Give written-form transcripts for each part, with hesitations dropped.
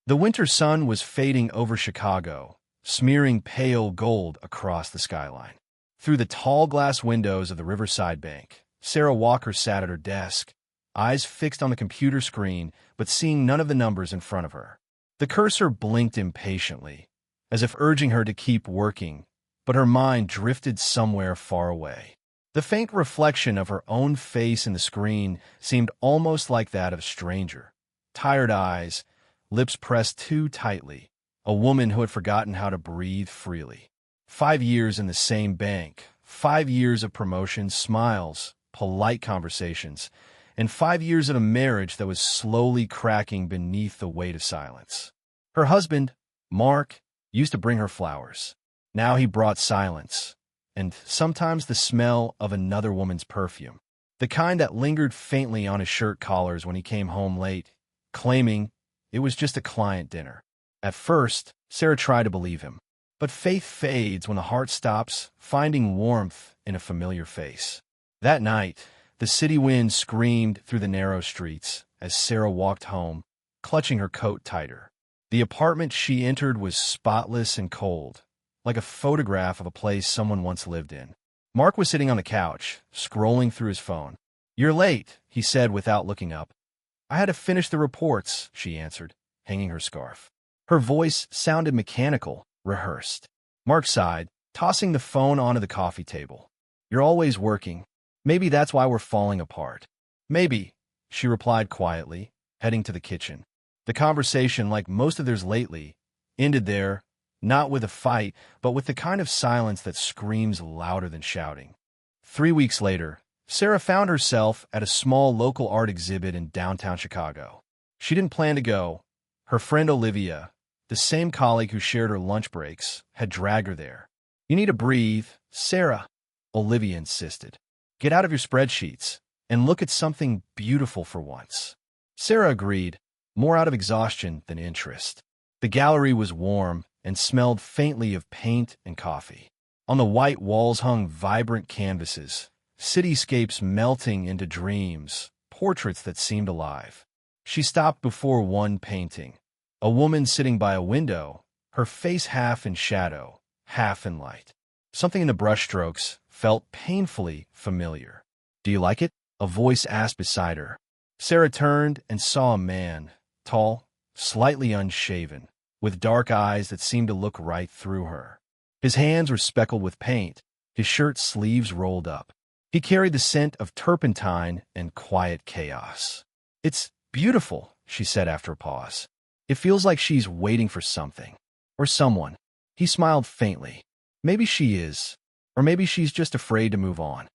The winter sun was fading over Chicago, smearing pale gold across the skyline. Through the tall glass windows of the Riverside Bank, Sarah Walker sat at her desk, eyes fixed on the computer screen, but seeing none of the numbers in front of her. The cursor blinked impatiently, as if urging her to keep working, but her mind drifted somewhere far away. The faint reflection of her own face in the screen seemed almost like that of a stranger. Tired eyes, lips pressed too tightly, a woman who had forgotten how to breathe freely. 5 years in the same bank, 5 years of promotions, smiles, polite conversations, and 5 years of a marriage that was slowly cracking beneath the weight of silence. Her husband, Mark, used to bring her flowers. Now he brought silence, and sometimes the smell of another woman's perfume, the kind that lingered faintly on his shirt collars when he came home late, claiming it was just a client dinner. At first, Sarah tried to believe him, but faith fades when the heart stops finding warmth in a familiar face. That night, the city wind screamed through the narrow streets as Sarah walked home, clutching her coat tighter. The apartment she entered was spotless and cold, like a photograph of a place someone once lived in. Mark was sitting on the couch, scrolling through his phone. "You're late," he said without looking up. "I had to finish the reports," she answered, hanging her scarf. Her voice sounded mechanical, rehearsed. Mark sighed, tossing the phone onto the coffee table. "You're always working. Maybe that's why we're falling apart." "Maybe," she replied quietly, heading to the kitchen. The conversation, like most of theirs lately, ended there, not with a fight, but with the kind of silence that screams louder than shouting. 3 weeks later, Sarah found herself at a small local art exhibit in downtown Chicago. She didn't plan to go. Her friend Olivia, the same colleague who shared her lunch breaks, had dragged her there. "You need to breathe, Sarah," Olivia insisted. "Get out of your spreadsheets and look at something beautiful for once." Sarah agreed, more out of exhaustion than interest. The gallery was warm and smelled faintly of paint and coffee. On the white walls hung vibrant canvases, cityscapes melting into dreams, portraits that seemed alive. She stopped before one painting, a woman sitting by a window, her face half in shadow, half in light. Something in the brushstrokes felt painfully familiar. "Do you like it?" a voice asked beside her. Sarah turned and saw a man, tall, slightly unshaven, with dark eyes that seemed to look right through her. His hands were speckled with paint, his shirt sleeves rolled up. He carried the scent of turpentine and quiet chaos. "It's beautiful," she said after a pause. "It feels like she's waiting for something, or someone." He smiled faintly. "Maybe she is, or maybe she's just afraid to move on."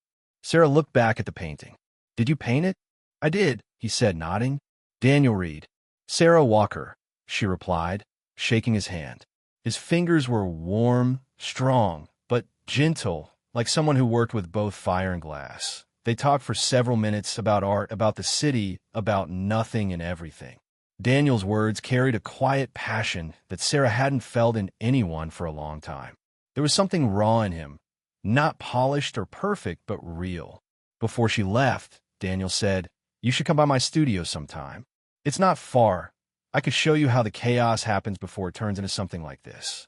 Sarah looked back at the painting. "Did you paint it?" "I did," he said, nodding. "Daniel Reed." "Sarah Walker," she replied, shaking his hand. His fingers were warm, strong, but gentle, like someone who worked with both fire and glass. They talked for several minutes about art, about the city, about nothing and everything. Daniel's words carried a quiet passion that Sarah hadn't felt in anyone for a long time. There was something raw in him, not polished or perfect, but real. Before she left, Daniel said, "You should come by my studio sometime. It's not far. I could show you how the chaos happens before it turns into something like this."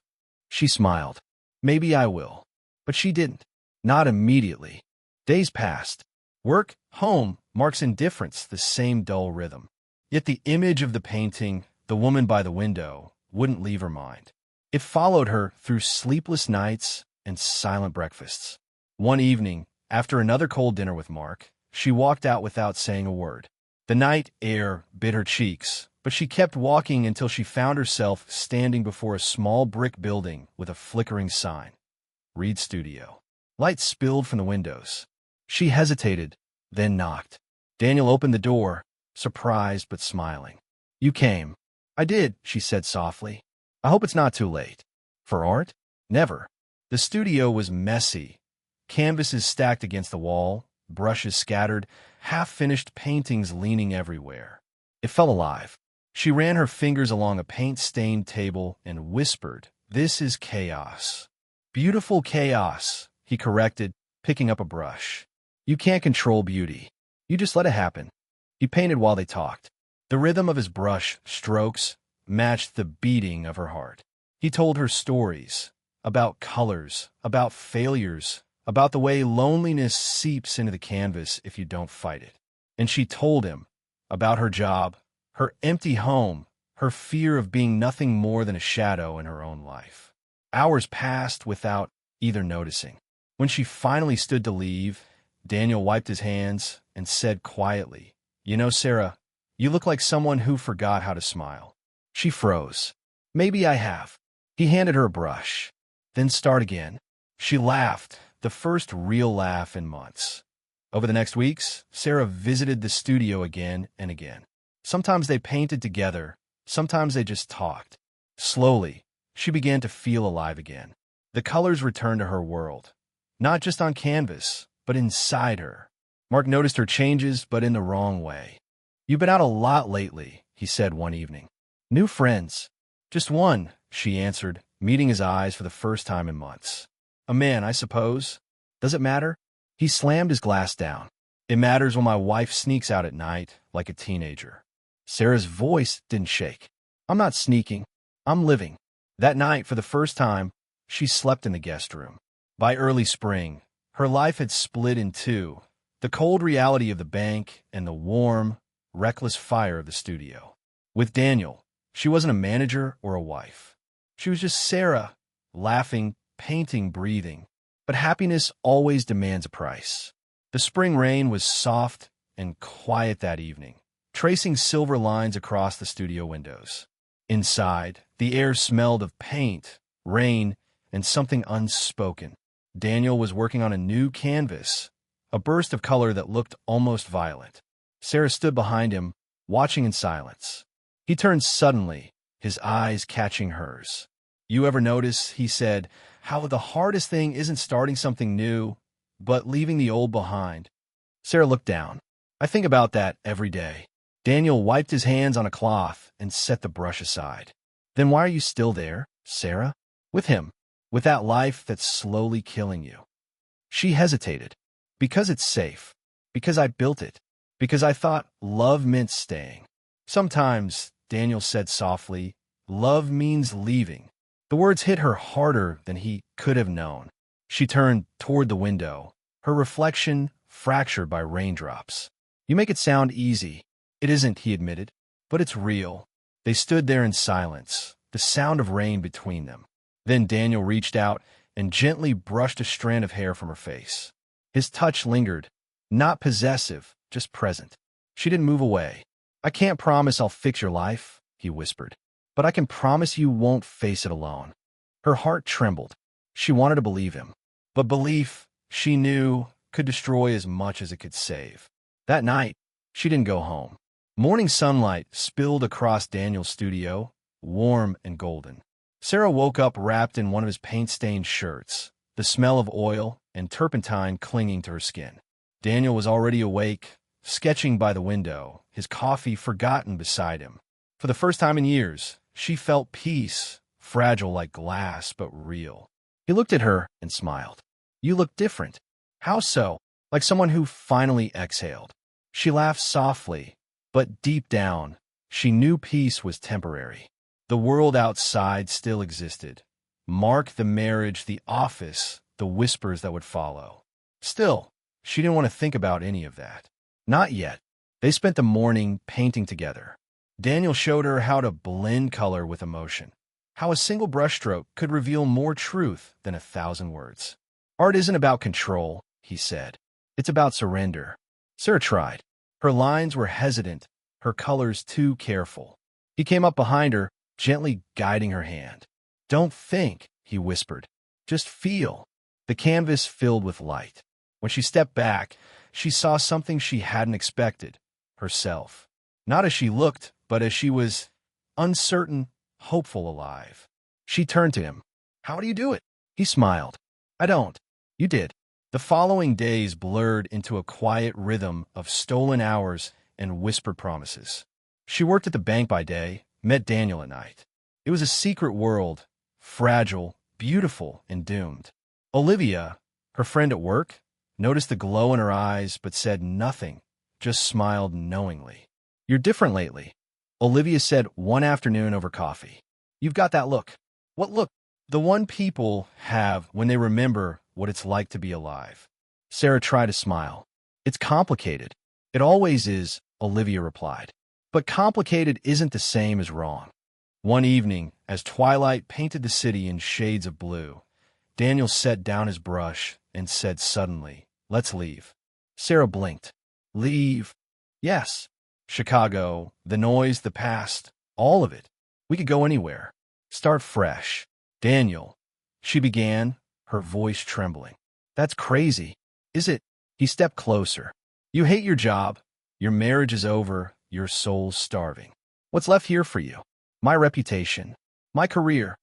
She smiled. "Maybe I will." But she didn't. Not immediately. Days passed. Work, home, Mark's indifference, the same dull rhythm. Yet the image of the painting, the woman by the window, wouldn't leave her mind. It followed her through sleepless nights and silent breakfasts. One evening, after another cold dinner with Mark, she walked out without saying a word. The night air bit her cheeks, but she kept walking until she found herself standing before a small brick building with a flickering sign. Reed Studio. Light spilled from the windows. She hesitated, then knocked. Daniel opened the door, surprised but smiling. "You came." "I did," she said softly. "I hope it's not too late." "For art?" "Never." The studio was messy. Canvases stacked against the wall, brushes scattered, half-finished paintings leaning everywhere. It felt alive. She ran her fingers along a paint-stained table and whispered, "This is chaos." "Beautiful chaos," he corrected, picking up a brush. "You can't control beauty. You just let it happen." He painted while they talked. The rhythm of his brush strokes, matched the beating of her heart. He told her stories about colors, about failures, about the way loneliness seeps into the canvas if you don't fight it. And she told him about her job, her empty home, her fear of being nothing more than a shadow in her own life. Hours passed without either noticing. When she finally stood to leave, Daniel wiped his hands and said quietly, "You know, Sarah, you look like someone who forgot how to smile." She froze. "Maybe I have." He handed her a brush. "Then start again." She laughed, the first real laugh in months. Over the next weeks, Sarah visited the studio again and again. Sometimes they painted together, sometimes they just talked. Slowly, she began to feel alive again. The colors returned to her world, not just on canvas, but inside her. Mark noticed her changes, but in the wrong way. "You've been out a lot lately," he said one evening. "New friends?" "Just one," she answered, meeting his eyes for the first time in months. "A man, I suppose. Does it matter?" He slammed his glass down. "It matters when my wife sneaks out at night, like a teenager." Sarah's voice didn't shake. "I'm not sneaking. I'm living." That night, for the first time, she slept in the guest room. By early spring, her life had split in two, the cold reality of the bank and the warm, reckless fire of the studio. With Daniel, she wasn't a manager or a wife. She was just Sarah, laughing, painting, breathing. But happiness always demands a price. The spring rain was soft and quiet that evening, tracing silver lines across the studio windows. Inside, the air smelled of paint, rain, and something unspoken. Daniel was working on a new canvas, a burst of color that looked almost violent. Sarah stood behind him, watching in silence. He turned suddenly, his eyes catching hers. "You ever notice," he said, "how the hardest thing isn't starting something new, but leaving the old behind?" Sarah looked down. "I think about that every day." Daniel wiped his hands on a cloth and set the brush aside. "Then why are you still there, Sarah? With him, with that life that's slowly killing you?" She hesitated. "Because it's safe. Because I built it. Because I thought love meant staying." "Sometimes," Daniel said softly, "love means leaving." The words hit her harder than he could have known. She turned toward the window, her reflection fractured by raindrops. "You make it sound easy." "It isn't," he admitted, "but it's real." They stood there in silence, the sound of rain between them. Then Daniel reached out and gently brushed a strand of hair from her face. His touch lingered, not possessive, just present. She didn't move away. "I can't promise I'll fix your life," he whispered, "but I can promise you won't face it alone." Her heart trembled. She wanted to believe him. But belief, she knew, could destroy as much as it could save. That night, she didn't go home. Morning sunlight spilled across Daniel's studio, warm and golden. Sarah woke up wrapped in one of his paint-stained shirts, the smell of oil and turpentine clinging to her skin. Daniel was already awake, sketching by the window, his coffee forgotten beside him. For the first time in years, she felt peace, fragile like glass, but real. He looked at her and smiled. "You look different." "How so?" "Like someone who finally exhaled." She laughed softly, but deep down, she knew peace was temporary. The world outside still existed. Mark, the marriage, the office, the whispers that would follow. Still, she didn't want to think about any of that. Not yet. They spent the morning painting together. Daniel showed her how to blend color with emotion, how a single brushstroke could reveal more truth than 1,000 words. "Art isn't about control," he said. "It's about surrender." Sarah tried. Her lines were hesitant, her colors too careful. He came up behind her, gently guiding her hand. "Don't think," he whispered. "Just feel." The canvas filled with light. When she stepped back, she saw something she hadn't expected, herself. Not as she looked, but as she was, uncertain, hopeful, alive. She turned to him. "How do you do it?" He smiled. "I don't. You did." The following days blurred into a quiet rhythm of stolen hours and whispered promises. She worked at the bank by day, met Daniel at night. It was a secret world, fragile, beautiful, and doomed. Olivia, her friend at work, noticed the glow in her eyes but said nothing, just smiled knowingly. "You're different lately." Olivia said one afternoon over coffee. You've got that look. What look? The one people have when they remember what it's like to be alive. Sarah tried to smile. It's complicated. It always is, Olivia replied. But complicated isn't the same as wrong. One evening, as twilight painted the city in shades of blue, Daniel set down his brush and said suddenly, "Let's leave." Sarah blinked. Leave? Yes. Chicago, the noise, the past, all of it. We could go anywhere. Start fresh. Daniel, she began, her voice trembling. That's crazy. Is it? He stepped closer. You hate your job. Your marriage is over. Your soul's starving. What's left here for you? My reputation. My career.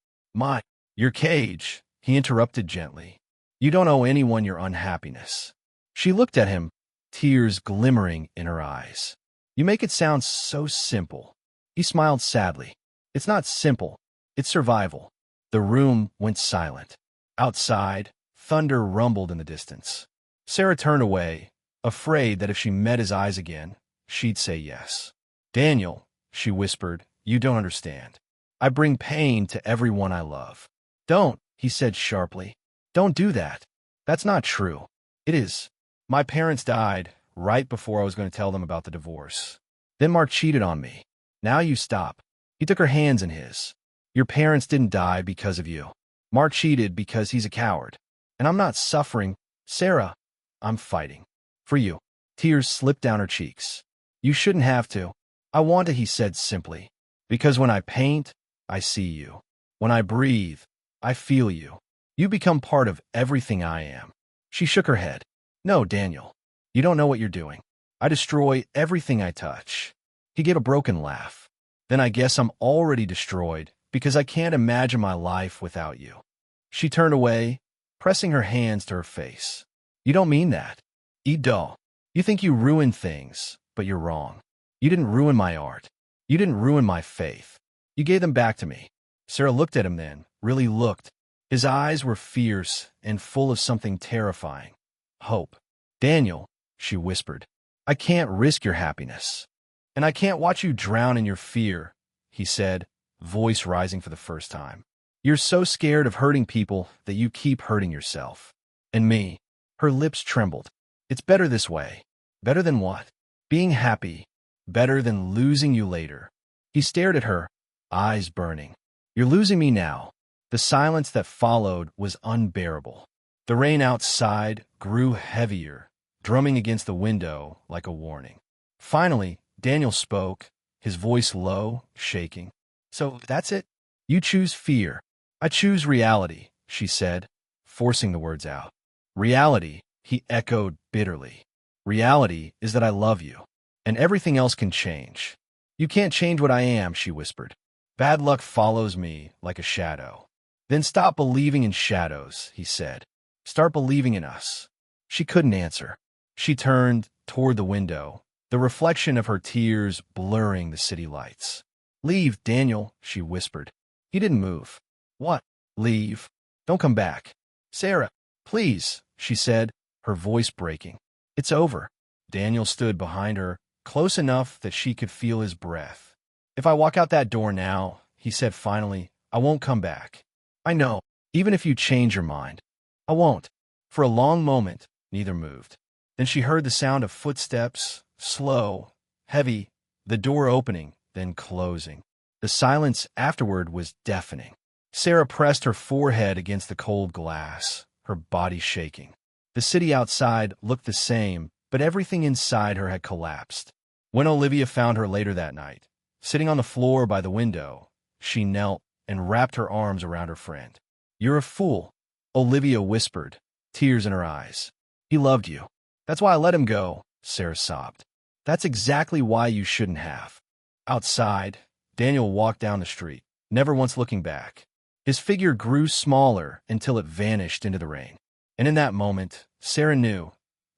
Your cage. He interrupted gently. You don't owe anyone your unhappiness. She looked at him, tears glimmering in her eyes. You make it sound so simple. He smiled sadly. It's not simple. It's survival. The room went silent. Outside, thunder rumbled in the distance. Sarah turned away, afraid that if she met his eyes again, she'd say yes. Daniel, she whispered, you don't understand. I bring pain to everyone I love. Don't, he said sharply. Don't do that. That's not true. It is. My parents died right before I was going to tell them about the divorce. Then Mark cheated on me. Now you stop. He took her hands in his. Your parents didn't die because of you. Mark cheated because he's a coward. And I'm not suffering. Sarah, I'm fighting. For you. Tears slipped down her cheeks. You shouldn't have to. I want to, he said simply. Because when I paint, I see you. When I breathe, I feel you. You become part of everything I am. She shook her head. No, Daniel. You don't know what you're doing. I destroy everything I touch. He gave a broken laugh. Then I guess I'm already destroyed because I can't imagine my life without you. She turned away, pressing her hands to her face. You don't mean that. Ido. You think you ruined things, but you're wrong. You didn't ruin my art. You didn't ruin my faith. You gave them back to me. Sarah looked at him then, really looked. His eyes were fierce and full of something terrifying. Hope. Daniel, she whispered, I can't risk your happiness. And I can't watch you drown in your fear, he said, voice rising for the first time. You're so scared of hurting people that you keep hurting yourself. And me. Her lips trembled. It's better this way. Better than what? Being happy. Better than losing you later. He stared at her, eyes burning. You're losing me now. The silence that followed was unbearable. The rain outside grew heavier, drumming against the window like a warning. Finally, Daniel spoke, his voice low, shaking. So that's it? You choose fear. I choose reality, she said, forcing the words out. Reality, he echoed bitterly. Reality is that I love you, and everything else can change. You can't change what I am, she whispered. Bad luck follows me like a shadow. Then stop believing in shadows, he said. Start believing in us. She couldn't answer. She turned toward the window, the reflection of her tears blurring the city lights. Leave, Daniel, she whispered. He didn't move. What? Leave. Don't come back. Sarah, please, she said, her voice breaking. It's over. Daniel stood behind her, close enough that she could feel his breath. If I walk out that door now, he said finally, I won't come back. I know, even if you change your mind. I won't. For a long moment, neither moved. Then she heard the sound of footsteps, slow, heavy, the door opening, then closing. The silence afterward was deafening. Sarah pressed her forehead against the cold glass, her body shaking. The city outside looked the same, but everything inside her had collapsed. When Olivia found her later that night, sitting on the floor by the window, she knelt and wrapped her arms around her friend. You're a fool, Olivia whispered, tears in her eyes. He loved you. That's why I let him go, Sarah sobbed. That's exactly why you shouldn't have. Outside, Daniel walked down the street, never once looking back. His figure grew smaller until it vanished into the rain. And in that moment, Sarah knew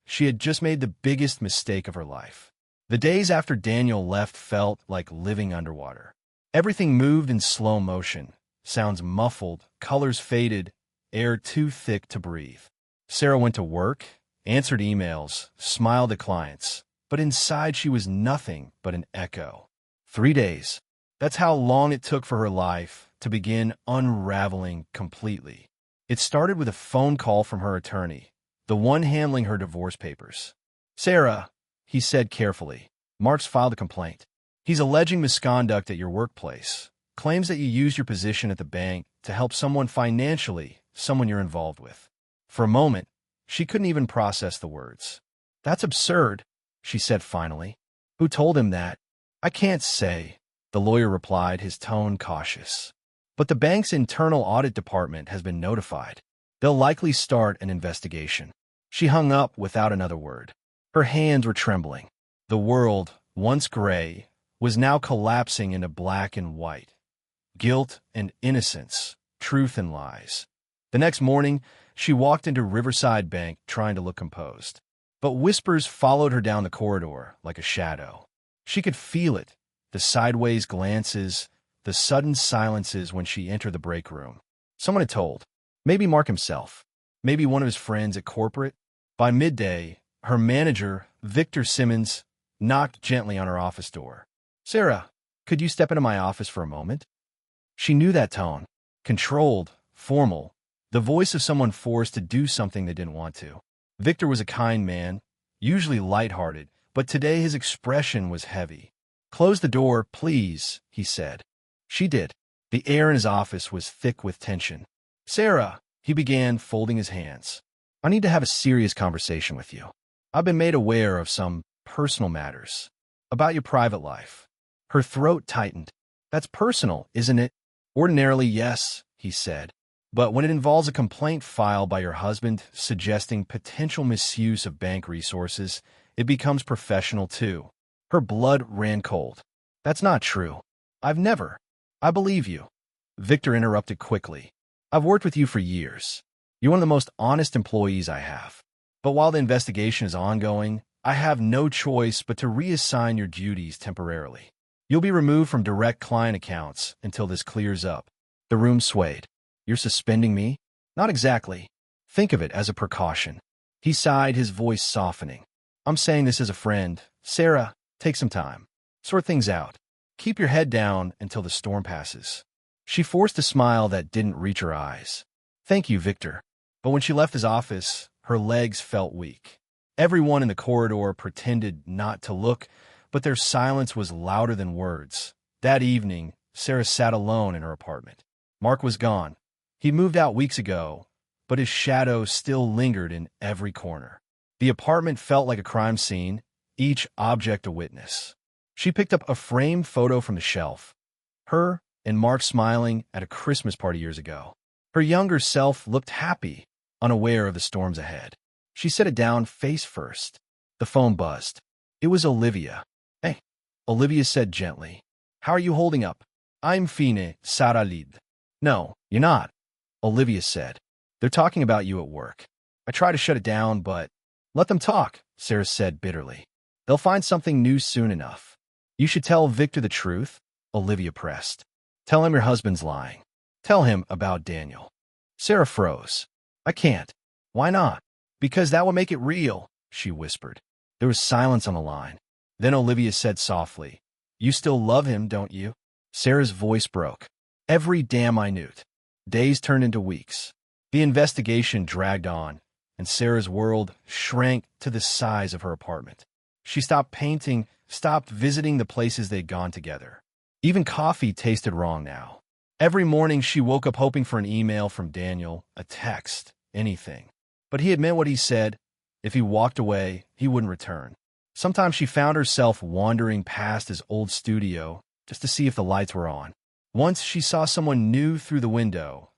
she had just made the biggest mistake of her life. The days after Daniel left felt like living underwater. Everything moved in slow motion, sounds muffled, colors faded, air too thick to breathe. Sarah went to work, answered emails, smiled at clients, but inside she was nothing but an echo. 3 days. That's how long it took for her life to begin unraveling completely. It started with a phone call from her attorney, the one handling her divorce papers. "Sarah," he said carefully, "Mark's filed a complaint. He's alleging misconduct at your workplace, claims that you used your position at the bank to help someone financially, someone you're involved with." For a moment, she couldn't even process the words. "That's absurd," she said finally. "Who told him that?" "I can't say," the lawyer replied, his tone cautious. "But the bank's internal audit department has been notified. They'll likely start an investigation." She hung up without another word. Her hands were trembling. The world, once gray, was now collapsing into black and white. Guilt and innocence, truth and lies. The next morning, she walked into Riverside Bank trying to look composed. But whispers followed her down the corridor like a shadow. She could feel it, the sideways glances, the sudden silences when she entered the break room. Someone had told. Maybe Mark himself. Maybe one of his friends at corporate. By midday, her manager, Victor Simmons, knocked gently on her office door. "Sarah, could you step into my office for a moment?" She knew that tone. Controlled, formal, the voice of someone forced to do something they didn't want to. Victor was a kind man, usually lighthearted, but today his expression was heavy. "Close the door, please," he said. She did. The air in his office was thick with tension. "Sarah," he began, folding his hands. "I need to have a serious conversation with you. I've been made aware of some personal matters. About your private life." Her throat tightened. "That's personal, isn't it?" "Ordinarily, yes," he said. "But when it involves a complaint filed by your husband suggesting potential misuse of bank resources, it becomes professional too." Her blood ran cold. "That's not true. I've never." "I believe you." Victor interrupted quickly. "I've worked with you for years. You're one of the most honest employees I have. But while the investigation is ongoing, I have no choice but to reassign your duties temporarily. You'll be removed from direct client accounts until this clears up." The room swayed. "You're suspending me?" "Not exactly. Think of it as a precaution." He sighed, his voice softening. "I'm saying this as a friend. Sarah, take some time. Sort things out. Keep your head down until the storm passes." She forced a smile that didn't reach her eyes. "Thank you, Victor." But when she left his office, her legs felt weak. Everyone in the corridor pretended not to look, but their silence was louder than words. That evening, Sarah sat alone in her apartment. Mark was gone. He moved out weeks ago, but his shadow still lingered in every corner. The apartment felt like a crime scene, each object a witness. She picked up a framed photo from the shelf. Her and Mark smiling at a Christmas party years ago. Her younger self looked happy, unaware of the storms ahead. She set it down face first. The phone buzzed. It was Olivia. "Hey," Olivia said gently. "How are you holding up?" "I'm fine, Sarah Lid." "No, you're not," Olivia said. "They're talking about you at work." I try to shut it down, but— "Let them talk," Sarah said bitterly. "They'll find something new soon enough." "You should tell Victor the truth," Olivia pressed. "Tell him your husband's lying. Tell him about Daniel." Sarah froze. "I can't." "Why not?" "Because that would make it real," she whispered. There was silence on the line. Then Olivia said softly, "You still love him, don't you?" Sarah's voice broke. Every damn minute. Days turned into weeks. The investigation dragged on, and Sarah's world shrank to the size of her apartment. She stopped painting, stopped visiting the places they'd gone together. Even coffee tasted wrong now. Every morning she woke up hoping for an email from Daniel, a text, anything. But he had meant what he said. If he walked away, he wouldn't return. Sometimes she found herself wandering past his old studio just to see if the lights were on. Once she saw someone new through the window,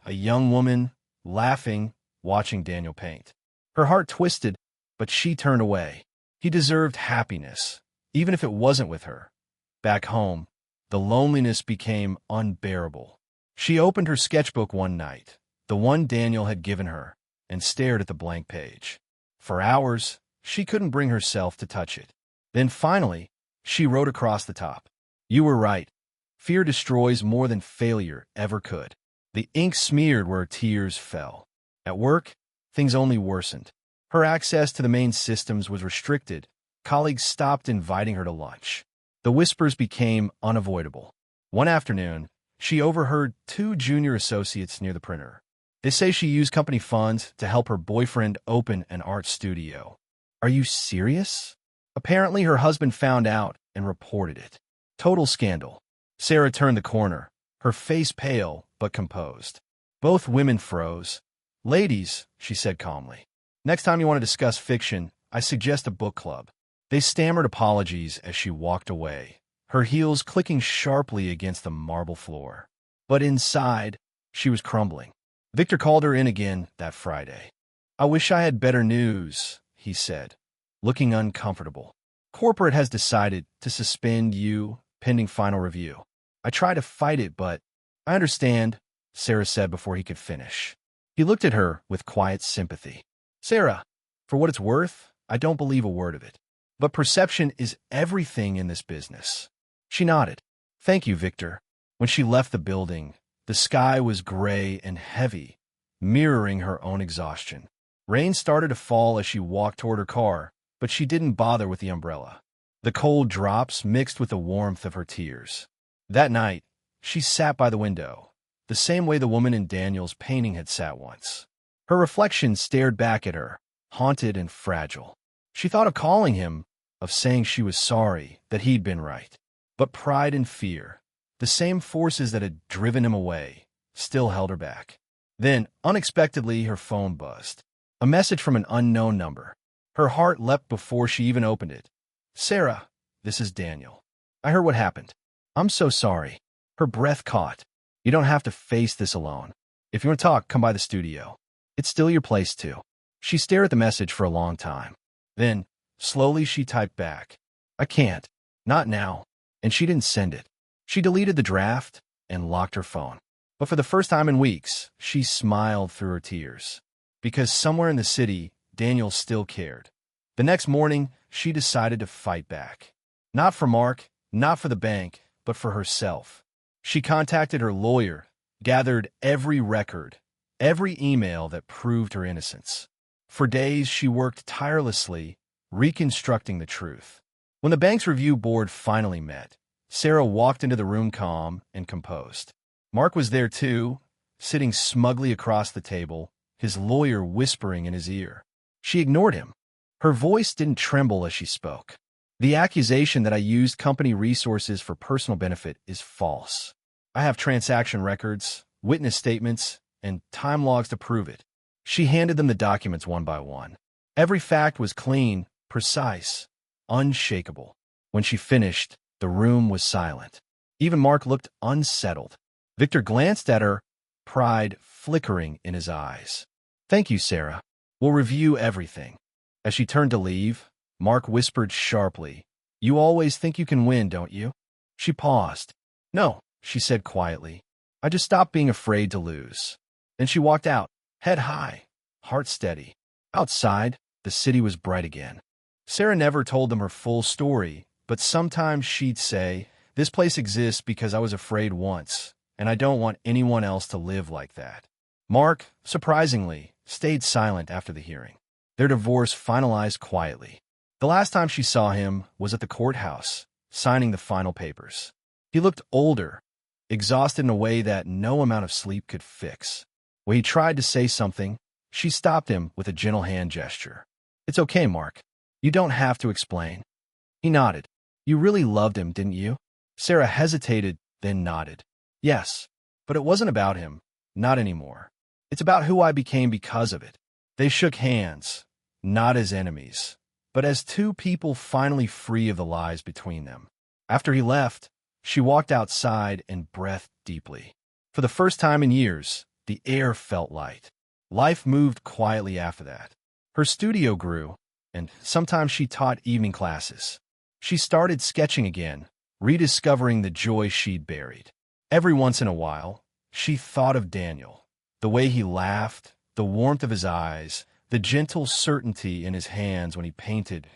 a young woman, laughing, watching Daniel paint. Her heart twisted, but she turned away. He deserved happiness, even if it wasn't with her. Back home, the loneliness became unbearable. She opened her sketchbook one night, the one Daniel had given her, and stared at the blank page. For hours, she couldn't bring herself to touch it. Then finally, she wrote across the top, "You were right. Fear destroys more than failure ever could." The ink smeared where her tears fell. At work, things only worsened. Her access to the main systems was restricted. Colleagues stopped inviting her to lunch. The whispers became unavoidable. One afternoon, she overheard two junior associates near the printer. They say she used company funds to help her boyfriend open an art studio. Are you serious? Apparently, her husband found out and reported it. Total scandal. Sarah turned the corner, her face pale but composed. Both women froze. Ladies, she said calmly, next time you want to discuss fiction, I suggest a book club. They stammered apologies as she walked away, her heels clicking sharply against the marble floor. But inside, she was crumbling. Victor called her in again that Friday. I wish I had better news, he said, looking uncomfortable. Corporate has decided to suspend you pending final review. I tried to fight it, but I understand, Sarah said before he could finish. He looked at her with quiet sympathy. Sarah, for what it's worth, I don't believe a word of it. But perception is everything in this business. She nodded. Thank you, Victor. When she left the building, the sky was gray and heavy, mirroring her own exhaustion. Rain started to fall as she walked toward her car, but she didn't bother with the umbrella. The cold drops mixed with the warmth of her tears. That night, she sat by the window, the same way the woman in Daniel's painting had sat once. Her reflection stared back at her, haunted and fragile. She thought of calling him, of saying she was sorry, that he'd been right. But pride and fear, the same forces that had driven him away, still held her back. Then, unexpectedly, her phone buzzed. A message from an unknown number. Her heart leapt before she even opened it. Sarah, this is Daniel. I heard what happened. I'm so sorry. Her breath caught. You don't have to face this alone. If you want to talk, come by the studio. It's still your place, too. She stared at the message for a long time. Then, slowly she typed back. I can't. Not now. And she didn't send it. She deleted the draft and locked her phone. But for the first time in weeks, she smiled through her tears. Because somewhere in the city, Daniel still cared. The next morning, she decided to fight back. Not for Mark, not for the bank, but for herself. She contacted her lawyer, gathered every record, every email that proved her innocence. For days, she worked tirelessly, reconstructing the truth. When the bank's review board finally met, Sarah walked into the room calm and composed. Mark was there too, sitting smugly across the table, his lawyer whispering in his ear. She ignored him. Her voice didn't tremble as she spoke. The accusation that I used company resources for personal benefit is false. I have transaction records, witness statements, and time logs to prove it. She handed them the documents one by one. Every fact was clean, precise, unshakable. When she finished, the room was silent. Even Mark looked unsettled. Victor glanced at her, pride flickering in his eyes. Thank you, Sarah. We'll review everything. As she turned to leave, Mark whispered sharply, You always think you can win, don't you? She paused. No, she said quietly. I just stopped being afraid to lose. Then she walked out, head high, heart steady. Outside, the city was bright again. Sarah never told them her full story, but sometimes she'd say, This place exists because I was afraid once, and I don't want anyone else to live like that. Mark, surprisingly, stayed silent after the hearing. Their divorce finalized quietly. The last time she saw him was at the courthouse, signing the final papers. He looked older, exhausted in a way that no amount of sleep could fix. When he tried to say something, she stopped him with a gentle hand gesture. It's okay, Mark. You don't have to explain. He nodded. You really loved him, didn't you? Sarah hesitated, then nodded. Yes, but it wasn't about him. Not anymore. It's about who I became because of it. They shook hands, not as enemies, but as two people finally free of the lies between them. After he left, she walked outside and breathed deeply. For the first time in years, the air felt light. Life moved quietly after that. Her studio grew, and sometimes she taught evening classes. She started sketching again, rediscovering the joy she'd buried. Every once in a while, she thought of Daniel, the way he laughed, the warmth of his eyes, the gentle certainty in his hands when he painted.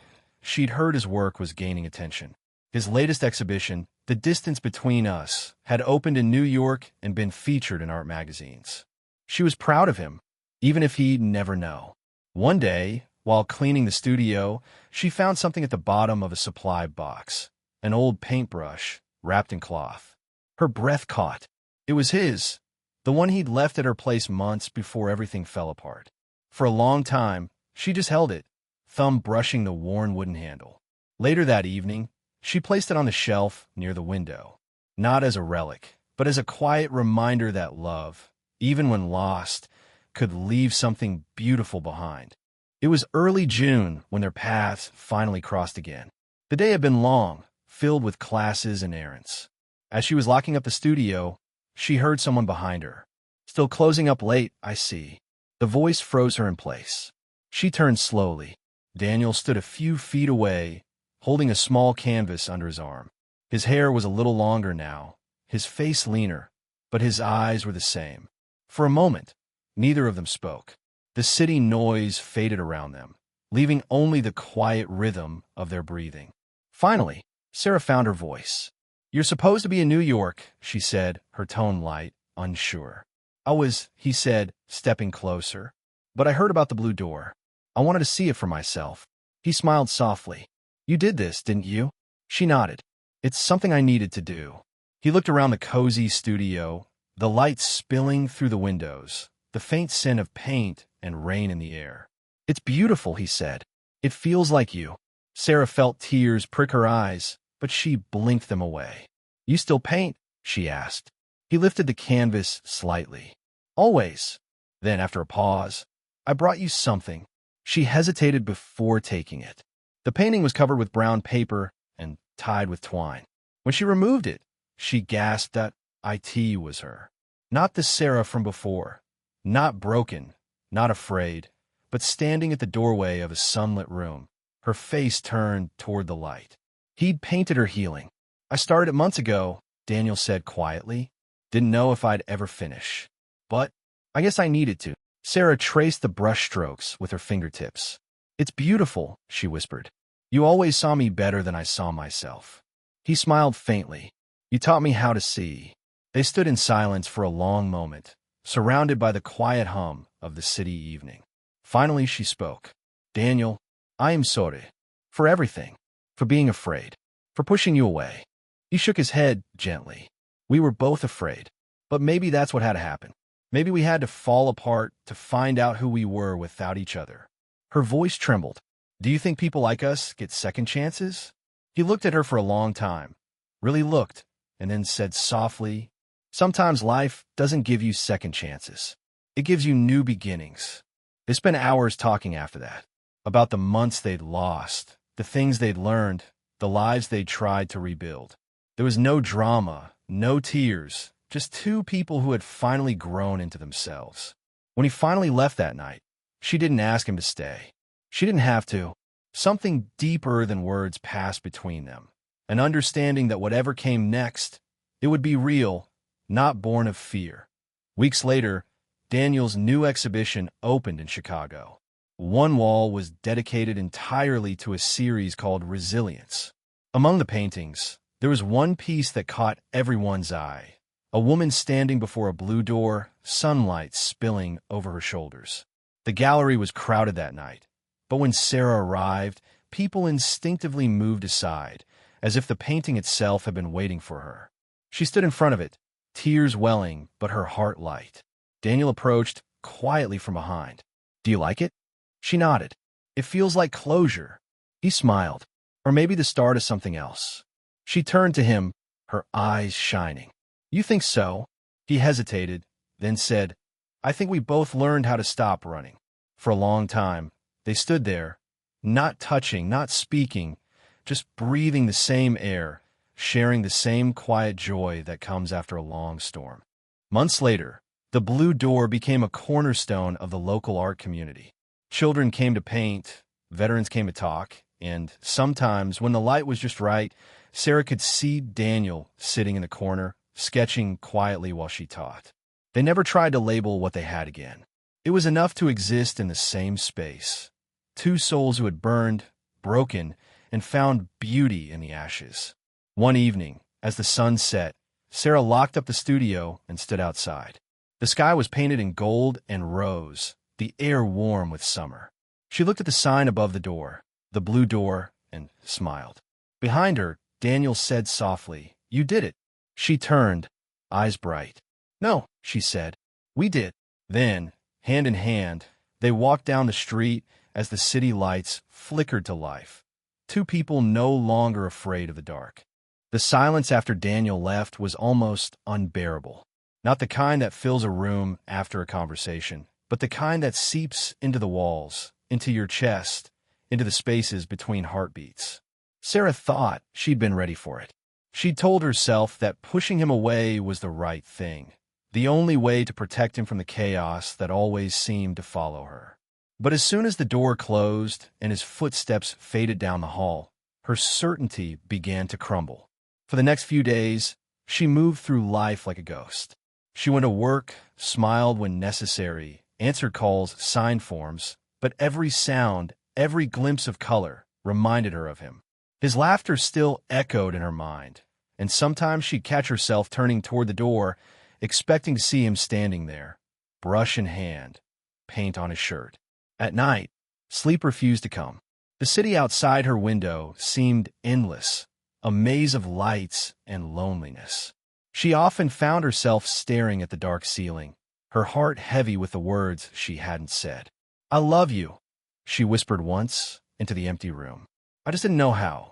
She'd heard his work was gaining attention. His latest exhibition, The Distance Between Us, had opened in New York and been featured in art magazines. She was proud of him, even if he'd never know. One day, while cleaning the studio, she found something at the bottom of a supply box. an old paintbrush wrapped in cloth. Her breath caught. It was his, the one he'd left at her place months before everything fell apart. For a long time, she just held it, thumb brushing the worn wooden handle. Later that evening, she placed it on the shelf near the window, not as a relic, but as a quiet reminder that love, even when lost, could leave something beautiful behind. It was early June when their paths finally crossed again. The day had been long, filled with classes and errands. As she was locking up the studio, she heard someone behind her. "Still closing up late, I see." The voice froze her in place. She turned slowly. Daniel stood a few feet away, holding a small canvas under his arm. His hair was a little longer now, his face leaner, but his eyes were the same. For a moment, neither of them spoke. The city noise faded around them, leaving only the quiet rhythm of their breathing. Finally, Sarah found her voice. "You're supposed to be in New York," she said, her tone light, unsure. "I was," he said, stepping closer. "But I heard about the blue door. I wanted to see it for myself." He smiled softly. "You did this, didn't you?" She nodded. "It's something I needed to do." He looked around the cozy studio, the lights spilling through the windows, the faint scent of paint and rain in the air. "It's beautiful," he said. "It feels like you." Sarah felt tears prick her eyes, but she blinked them away. "You still paint?" she asked. He lifted the canvas slightly. "Always." Then, after a pause, "I brought you something." She hesitated before taking it. The painting was covered with brown paper and tied with twine. When she removed it, she gasped that it was her. Not the Sarah from before. Not broken, not afraid, but standing at the doorway of a sunlit room, her face turned toward the light. He'd painted her healing. "I started it months ago," Daniel said quietly. "Didn't know if I'd ever finish. But I guess I needed to." Sarah traced the brushstrokes with her fingertips. "It's beautiful," she whispered. "You always saw me better than I saw myself." He smiled faintly. "You taught me how to see." They stood in silence for a long moment, surrounded by the quiet hum of the city evening. Finally, she spoke. "Daniel, I am sorry. For everything. For being afraid. For pushing you away." He shook his head gently. "We were both afraid. But maybe that's what had to happen. Maybe we had to fall apart to find out who we were without each other." Her voice trembled. "Do you think people like us get second chances?" He looked at her for a long time, really looked, and then said softly, "Sometimes life doesn't give you second chances. It gives you new beginnings." They spent hours talking after that, about the months they'd lost, the things they'd learned, the lives they'd tried to rebuild. There was no drama, no tears, just two people who had finally grown into themselves. When he finally left that night, she didn't ask him to stay. She didn't have to. Something deeper than words passed between them, an understanding that whatever came next, it would be real, not born of fear. Weeks later, Daniel's new exhibition opened in Chicago. One wall was dedicated entirely to a series called Resilience. Among the paintings, there was one piece that caught everyone's eye. A woman standing before a blue door, sunlight spilling over her shoulders. The gallery was crowded that night, but when Sarah arrived, people instinctively moved aside, as if the painting itself had been waiting for her. She stood in front of it, tears welling, but her heart light. Daniel approached quietly from behind. "Do you like it?" She nodded. "It feels like closure." He smiled. "Or maybe the start of something else." She turned to him, her eyes shining. "You think so?" He hesitated, then said, "I think we both learned how to stop running." For a long time, they stood there, not touching, not speaking, just breathing the same air, sharing the same quiet joy that comes after a long storm. Months later, the blue door became a cornerstone of the local art community. Children came to paint, veterans came to talk, and sometimes, when the light was just right, Sarah could see Daniel sitting in the corner, sketching quietly while she taught. They never tried to label what they had again. It was enough to exist in the same space. Two souls who had burned, broken, and found beauty in the ashes. One evening, as the sun set, Sarah locked up the studio and stood outside. The sky was painted in gold and rose, the air warm with summer. She looked at the sign above the door, the blue door, and smiled. Behind her, Daniel said softly. You did it. She turned, eyes bright. No, she said. We did. Then, hand in hand, they walked down the street as the city lights flickered to life. Two people no longer afraid of the dark. The silence after Daniel left was almost unbearable. Not the kind that fills a room after a conversation, but the kind that seeps into the walls, into your chest, into the spaces between heartbeats. Sarah thought she'd been ready for it. She'd told herself that pushing him away was the right thing, the only way to protect him from the chaos that always seemed to follow her. But as soon as the door closed and his footsteps faded down the hall, her certainty began to crumble. For the next few days, she moved through life like a ghost. She went to work, smiled when necessary, answered calls, signed forms, but every sound, every glimpse of color reminded her of him. His laughter still echoed in her mind, and sometimes she'd catch herself turning toward the door, expecting to see him standing there, brush in hand, paint on his shirt. At night, sleep refused to come. The city outside her window seemed endless, a maze of lights and loneliness. She often found herself staring at the dark ceiling, her heart heavy with the words she hadn't said. I love you, she whispered once into the empty room. I just didn't know how.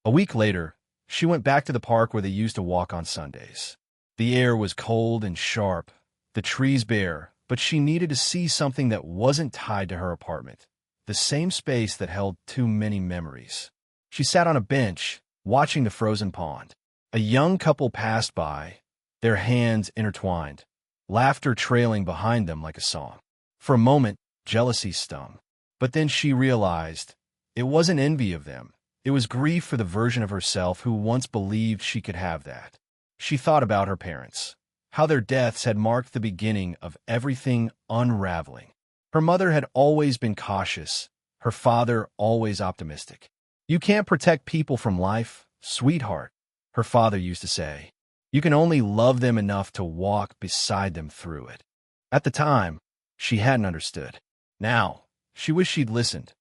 A week later, she went back to the park where they used to walk on Sundays. The air was cold and sharp, the trees bare, but she needed to see something that wasn't tied to her apartment, the same space that held too many memories. She sat on a bench, watching the frozen pond. A young couple passed by, their hands intertwined, laughter trailing behind them like a song. For a moment, jealousy stung. But then she realized it wasn't envy of them. It was grief for the version of herself who once believed she could have that. She thought about her parents, how their deaths had marked the beginning of everything unraveling. Her mother had always been cautious, her father always optimistic. You can't protect people from life, sweetheart, her father used to say. You can only love them enough to walk beside them through it. At the time, she hadn't understood. Now, she wished she'd listened.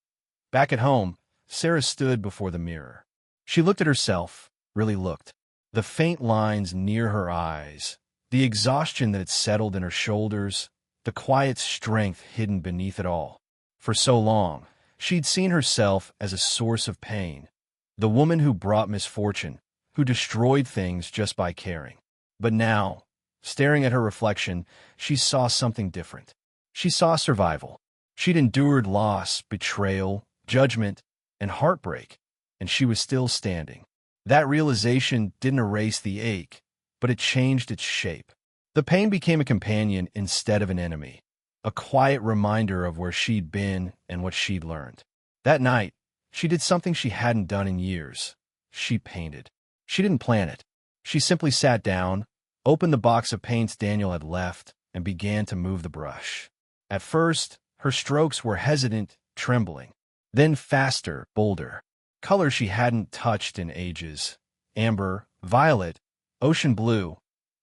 Back at home, Sarah stood before the mirror. She looked at herself, really looked. The faint lines near her eyes, the exhaustion that had settled in her shoulders, the quiet strength hidden beneath it all. For so long, she'd seen herself as a source of pain, the woman who brought misfortune, who destroyed things just by caring. But now, staring at her reflection, she saw something different. She saw survival. She'd endured loss, betrayal, judgment, and heartbreak, and she was still standing. That realization didn't erase the ache, but it changed its shape. The pain became a companion instead of an enemy, a quiet reminder of where she'd been and what she'd learned. That night, she did something she hadn't done in years. She painted. She didn't plan it. She simply sat down, opened the box of paints Daniel had left, and began to move the brush. At first, her strokes were hesitant, trembling. Then faster, bolder. Colors she hadn't touched in ages, amber, violet, ocean blue,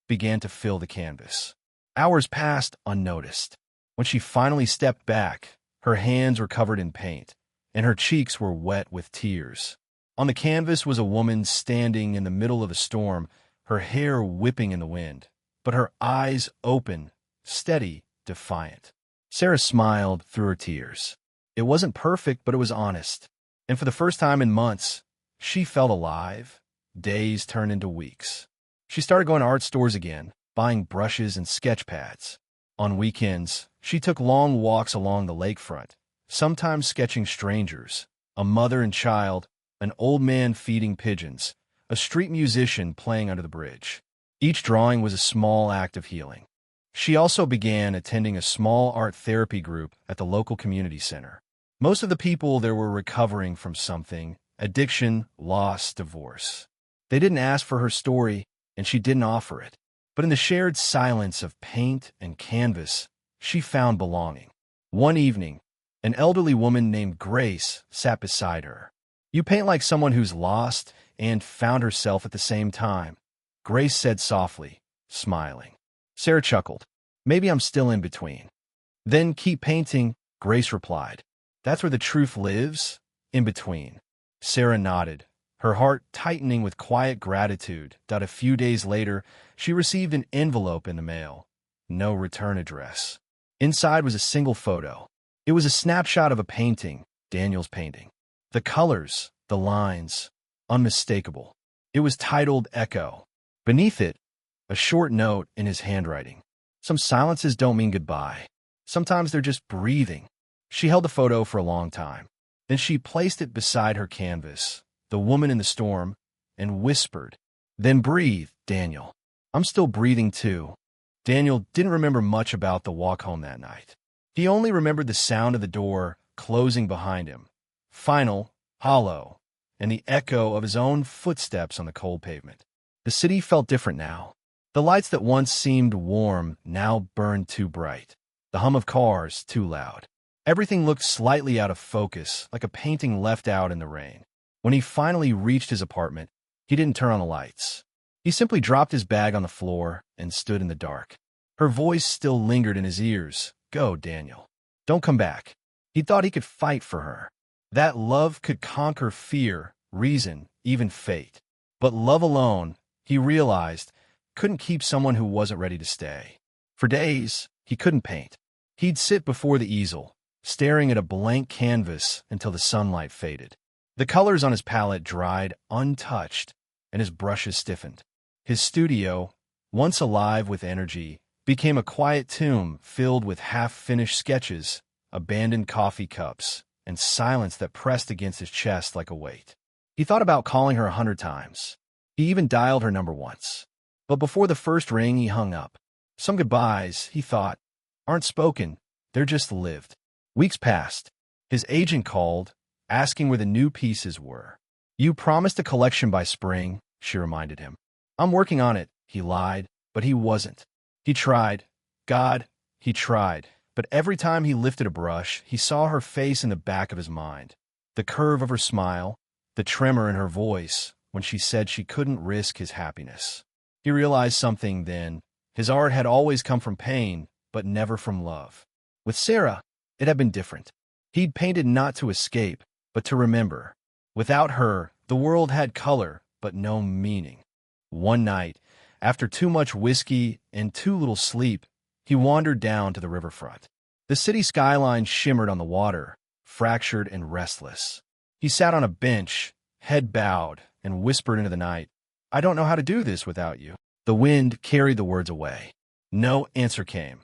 began to fill the canvas. Hours passed unnoticed. When she finally stepped back, her hands were covered in paint, and her cheeks were wet with tears. On the canvas was a woman standing in the middle of a storm, her hair whipping in the wind, but her eyes open, steady, defiant. Sarah smiled through her tears. It wasn't perfect, but it was honest. And for the first time in months, she felt alive. Days turned into weeks. She started going to art stores again, buying brushes and sketch pads. On weekends, she took long walks along the lakefront, sometimes sketching strangers, a mother and child, an old man feeding pigeons, a street musician playing under the bridge. Each drawing was a small act of healing. She also began attending a small art therapy group at the local community center. Most of the people there were recovering from something: addiction, loss, divorce. They didn't ask for her story, and she didn't offer it. But in the shared silence of paint and canvas, she found belonging. One evening, an elderly woman named Grace sat beside her. You paint like someone who's lost and found herself at the same time, Grace said softly, smiling. Sarah chuckled. Maybe I'm still in between. Then keep painting, Grace replied. That's where the truth lives, in between. Sarah nodded, her heart tightening with quiet gratitude that a few days later she received an envelope in the mail. No return address. Inside was a single photo. It was a snapshot of a painting, Daniel's painting. The colors, the lines, unmistakable. It was titled Echo. Beneath it, a short note in his handwriting. Some silences don't mean goodbye. Sometimes they're just breathing. She held the photo for a long time. Then she placed it beside her canvas, the woman in the storm, and whispered, "Then breathe, Daniel. I'm still breathing too." Daniel didn't remember much about the walk home that night. He only remembered the sound of the door closing behind him, final, hollow, and the echo of his own footsteps on the cold pavement. The city felt different now. The lights that once seemed warm now burned too bright. The hum of cars too loud. Everything looked slightly out of focus, like a painting left out in the rain. When he finally reached his apartment, he didn't turn on the lights. He simply dropped his bag on the floor and stood in the dark. Her voice still lingered in his ears. "Go, Daniel. Don't come back." He thought he could fight for her. That love could conquer fear, reason, even fate. But love alone, he realized, couldn't keep someone who wasn't ready to stay. For days, he couldn't paint. He'd sit before the easel, staring at a blank canvas until the sunlight faded. The colors on his palette dried untouched, and his brushes stiffened. His studio, once alive with energy, became a quiet tomb filled with half-finished sketches, abandoned coffee cups, and silence that pressed against his chest like a weight. He thought about calling her 100 times. He even dialed her number once. But before the first ring, he hung up. Some goodbyes, he thought, aren't spoken, they're just lived. Weeks passed. His agent called, asking where the new pieces were. "You promised a collection by spring," she reminded him. "I'm working on it," he lied, but he wasn't. He tried. God, he tried. But every time he lifted a brush, he saw her face in the back of his mind. The curve of her smile, the tremor in her voice when she said she couldn't risk his happiness. He realized something then. His art had always come from pain, but never from love. With Sarah, it had been different. He'd painted not to escape, but to remember. Without her, the world had color, but no meaning. One night, after too much whiskey and too little sleep, he wandered down to the riverfront. The city skyline shimmered on the water, fractured and restless. He sat on a bench, head bowed, and whispered into the night, "I don't know how to do this without you." The wind carried the words away. No answer came,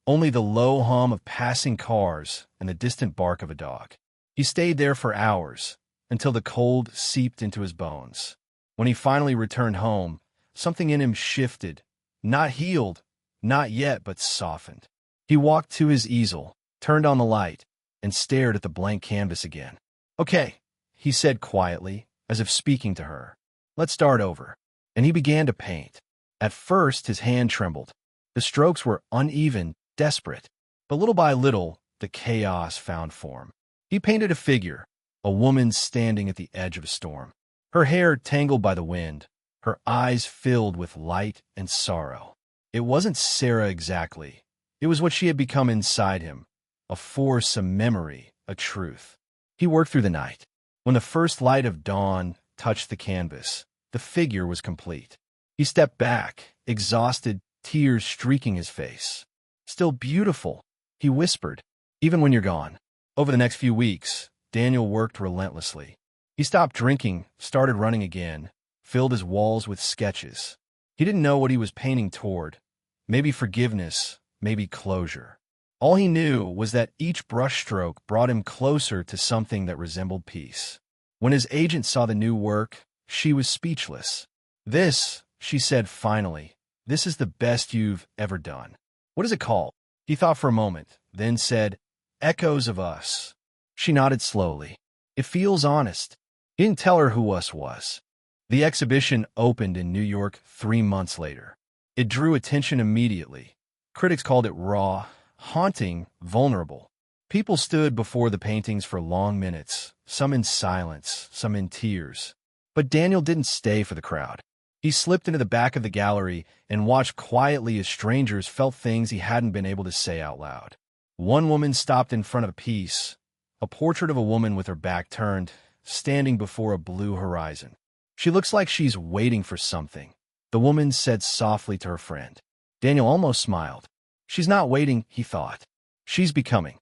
only the low hum of passing cars and the distant bark of a dog. He stayed there for hours, until the cold seeped into his bones. When he finally returned home, something in him shifted, not healed, not yet, but softened. He walked to his easel, turned on the light, and stared at the blank canvas again. "Okay," he said quietly, as if speaking to her. "Let's start over." And he began to paint. At first, his hand trembled. The strokes were uneven, desperate. But little by little, the chaos found form. He painted a figure, a woman standing at the edge of a storm. Her hair tangled by the wind, her eyes filled with light and sorrow. It wasn't Sarah exactly. It was what she had become inside him, a force, a memory, a truth. He worked through the night. When the first light of dawn touched the canvas, the figure was complete. He stepped back, exhausted, tears streaking his face. "Still beautiful," he whispered, "even when you're gone." Over the next few weeks, Daniel worked relentlessly. He stopped drinking, started running again, filled his walls with sketches. He didn't know what he was painting toward. Maybe forgiveness, maybe closure. All he knew was that each brushstroke brought him closer to something that resembled peace. When his agent saw the new work, she was speechless. "This," she said finally, "this is the best you've ever done." "What is it called?" He thought for a moment, then said, "Echoes of Us." She nodded slowly. "It feels honest." He didn't tell her who Us was. The exhibition opened in New York 3 months later. It drew attention immediately. Critics called it raw, haunting, vulnerable. People stood before the paintings for long minutes, some in silence, some in tears. But Daniel didn't stay for the crowd. He slipped into the back of the gallery and watched quietly as strangers felt things he hadn't been able to say out loud. One woman stopped in front of a piece, a portrait of a woman with her back turned, standing before a blue horizon. She looks like she's waiting for something, the woman said softly to her friend. Daniel almost smiled. She's not waiting, he thought. She's becoming.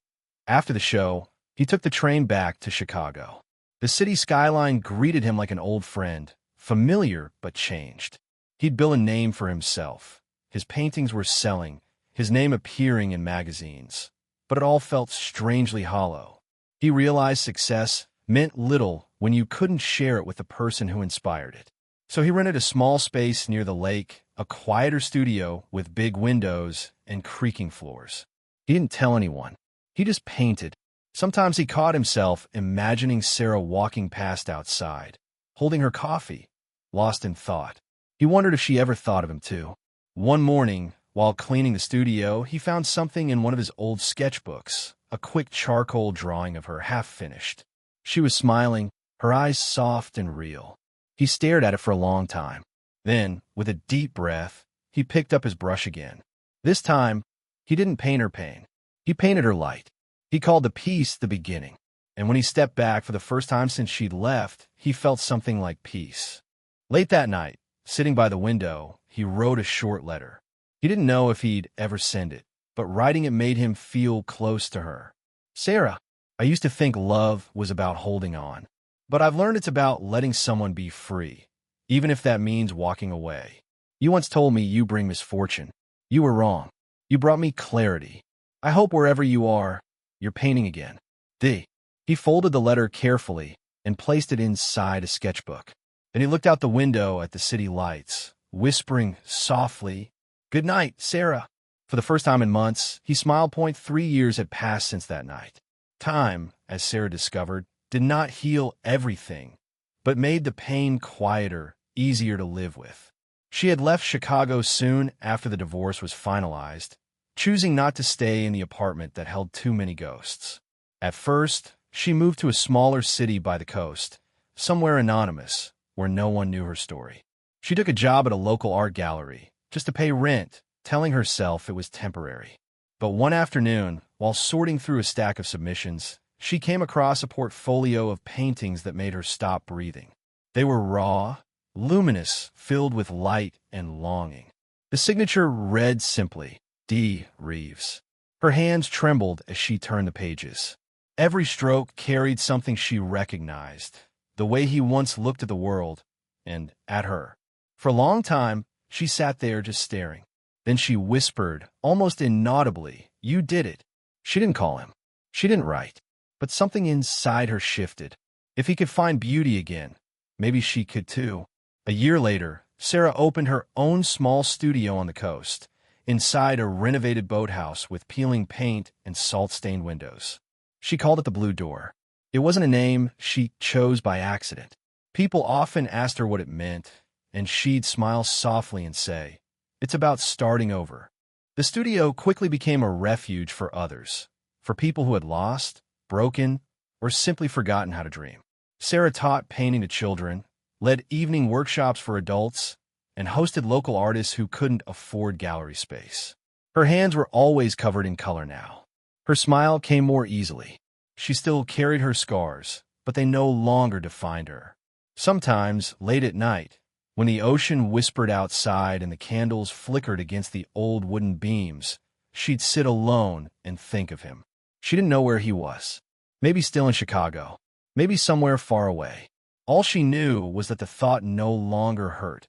After the show, he took the train back to Chicago. The city skyline greeted him like an old friend, familiar but changed. He'd built a name for himself. His paintings were selling, his name appearing in magazines. But it all felt strangely hollow. He realized success meant little when you couldn't share it with the person who inspired it. So he rented a small space near the lake, a quieter studio with big windows and creaking floors. He didn't tell anyone. He just painted. Sometimes he caught himself imagining Sarah walking past outside, holding her coffee, lost in thought. He wondered if she ever thought of him too. One morning, while cleaning the studio, he found something in one of his old sketchbooks, a quick charcoal drawing of her half-finished. She was smiling, her eyes soft and real. He stared at it for a long time. Then, with a deep breath, he picked up his brush again. This time, he didn't paint her pain. He painted her light. He called the piece the beginning. And when he stepped back for the first time since she'd left, he felt something like peace. Late that night, sitting by the window, he wrote a short letter. He didn't know if he'd ever send it, but writing it made him feel close to her. Sarah, I used to think love was about holding on, but I've learned it's about letting someone be free, even if that means walking away. You once told me you bring misfortune. You were wrong. You brought me clarity. I hope wherever you are, you're painting again. D. He folded the letter carefully and placed it inside a sketchbook. Then he looked out the window at the city lights, whispering softly, "Good night, Sarah." For the first time in months, he smiled. 3 years had passed since that night. Time, as Sarah discovered, did not heal everything, but made the pain quieter, easier to live with. She had left Chicago soon after the divorce was finalized, choosing not to stay in the apartment that held too many ghosts. At first, she moved to a smaller city by the coast, somewhere anonymous, where no one knew her story. She took a job at a local art gallery, just to pay rent, telling herself it was temporary. But one afternoon, while sorting through a stack of submissions, she came across a portfolio of paintings that made her stop breathing. They were raw, luminous, filled with light and longing. The signature read simply, D. Reeves. Her hands trembled as she turned the pages. Every stroke carried something she recognized, the way he once looked at the world and at her. For a long time, she sat there just staring. Then she whispered, almost inaudibly, "You did it." She didn't call him. She didn't write. But something inside her shifted. If he could find beauty again, maybe she could too. A year later, Sarah opened her own small studio on the coast, inside a renovated boathouse with peeling paint and salt-stained windows. She called it the Blue Door. It wasn't a name she chose by accident. People often asked her what it meant, and she'd smile softly and say, "It's about starting over." The studio quickly became a refuge for others, for people who had lost, broken, or simply forgotten how to dream. Sarah taught painting to children, led evening workshops for adults, and hosted local artists who couldn't afford gallery space. Her hands were always covered in color now. Her smile came more easily. She still carried her scars, but they no longer defined her. Sometimes, late at night, when the ocean whispered outside and the candles flickered against the old wooden beams, she'd sit alone and think of him. She didn't know where he was. Maybe still in Chicago. Maybe somewhere far away. All she knew was that the thought no longer hurt.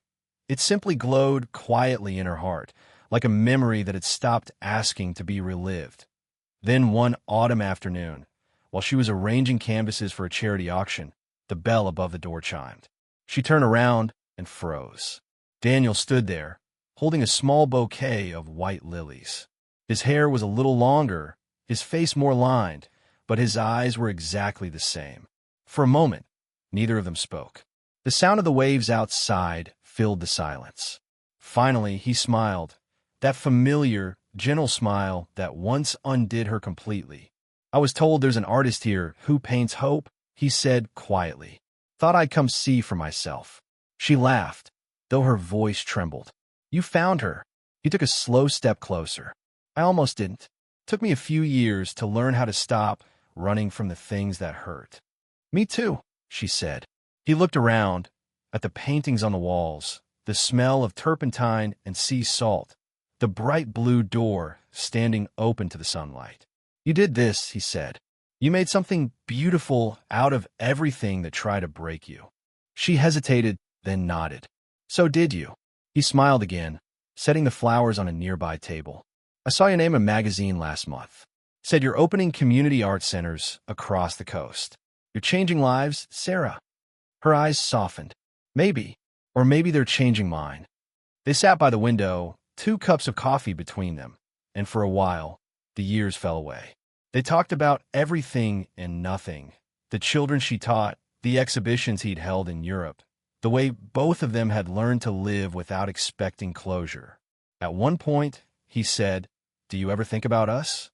It simply glowed quietly in her heart, like a memory that had stopped asking to be relived. Then one autumn afternoon, while she was arranging canvases for a charity auction, the bell above the door chimed. She turned around and froze. Daniel stood there, holding a small bouquet of white lilies. His hair was a little longer, his face more lined, but his eyes were exactly the same. For a moment, neither of them spoke. The sound of the waves outside filled the silence. Finally, he smiled, that familiar, gentle smile that once undid her completely. "I was told there's an artist here who paints hope," he said quietly. "Thought I'd come see for myself." She laughed, though her voice trembled. "You found her." He took a slow step closer. "I almost didn't. Took me a few years to learn how to stop running from the things that hurt." "Me too," she said. He looked around, at the paintings on the walls, the smell of turpentine and sea salt, the bright blue door standing open to the sunlight. "You did this," he said. "You made something beautiful out of everything that tried to break you." She hesitated, then nodded. "So did you." He smiled again, setting the flowers on a nearby table. "I saw your name in a magazine last month. Said you're opening community art centers across the coast. You're changing lives, Sarah." Her eyes softened. "Maybe. Or maybe they're changing mine." They sat by the window, 2 cups of coffee between them, and for a while, the years fell away. They talked about everything and nothing. The children she taught, the exhibitions he'd held in Europe, the way both of them had learned to live without expecting closure. At one point, he said, "Do you ever think about us?"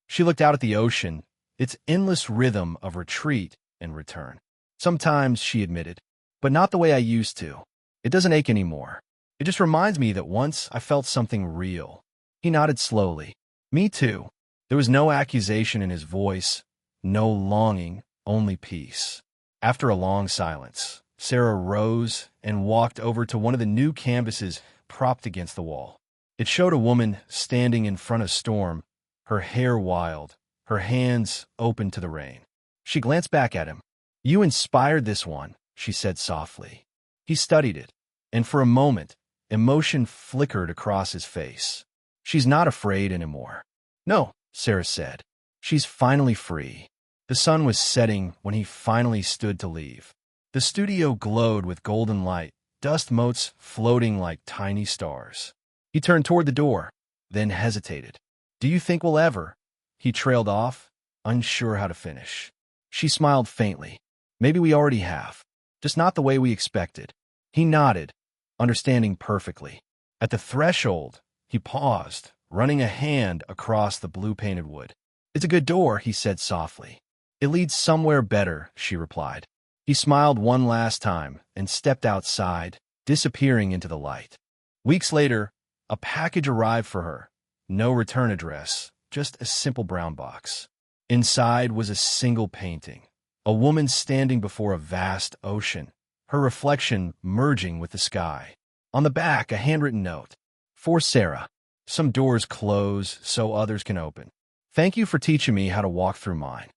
She looked out at the ocean, its endless rhythm of retreat and return. "Sometimes," she admitted, "but not the way I used to. It doesn't ache anymore. It just reminds me that once I felt something real." He nodded slowly. "Me too." There was no accusation in his voice, no longing, only peace. After a long silence, Sarah rose and walked over to one of the new canvases propped against the wall. It showed a woman standing in front of storm, her hair wild, her hands open to the rain. She glanced back at him. "You inspired this one," she said softly. He studied it, and for a moment, emotion flickered across his face. "She's not afraid anymore." "No," Sarah said. "She's finally free." The sun was setting when he finally stood to leave. The studio glowed with golden light, dust motes floating like tiny stars. He turned toward the door, then hesitated. "Do you think we'll ever?" He trailed off, unsure how to finish. She smiled faintly. "Maybe we already have, just not the way we expected." He nodded, understanding perfectly. At the threshold, he paused, running a hand across the blue-painted wood. "It's a good door," he said softly. "It leads somewhere better," she replied. He smiled one last time and stepped outside, disappearing into the light. Weeks later, a package arrived for her. No return address, just a simple brown box. Inside was a single painting, a woman standing before a vast ocean, her reflection merging with the sky. On the back, a handwritten note. "For Sarah. Some doors close so others can open. Thank you for teaching me how to walk through mine."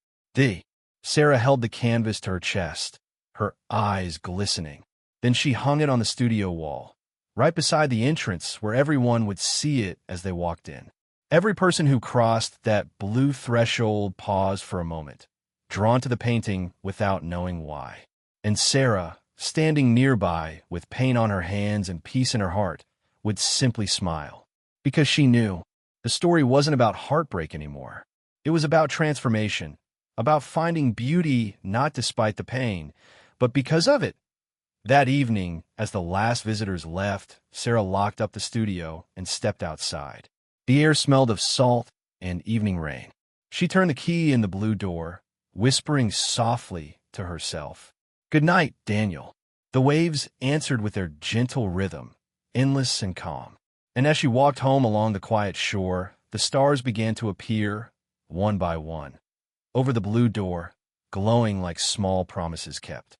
Sarah held the canvas to her chest, her eyes glistening. Then she hung it on the studio wall, right beside the entrance where everyone would see it as they walked in. Every person who crossed that blue threshold paused for a moment, drawn to the painting without knowing why. And Sarah, standing nearby with pain on her hands and peace in her heart, would simply smile. Because she knew the story wasn't about heartbreak anymore. It was about transformation, about finding beauty not despite the pain, but because of it. That evening, as the last visitors left, Sarah locked up the studio and stepped outside. The air smelled of salt and evening rain. She turned the key in the blue door, whispering softly to herself, "Good night, Daniel." The waves answered with their gentle rhythm, endless and calm. And as she walked home along the quiet shore, the stars began to appear, one by one, over the blue door, glowing like small promises kept.